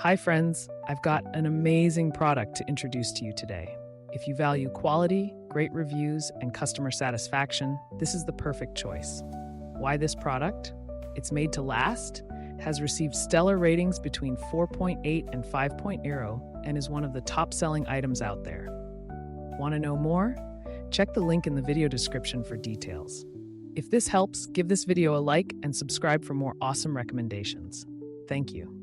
Hi friends, I've got an amazing product to introduce to you today. If you value quality, great reviews, and customer satisfaction, this is the perfect choice. Why this product? It's made to last, has received stellar ratings between 4.8 and 5.0, and is one of the top-selling items out there. Want to know more? Check the link in the video description for details. If this helps, give this video a like and subscribe for more awesome recommendations. Thank you.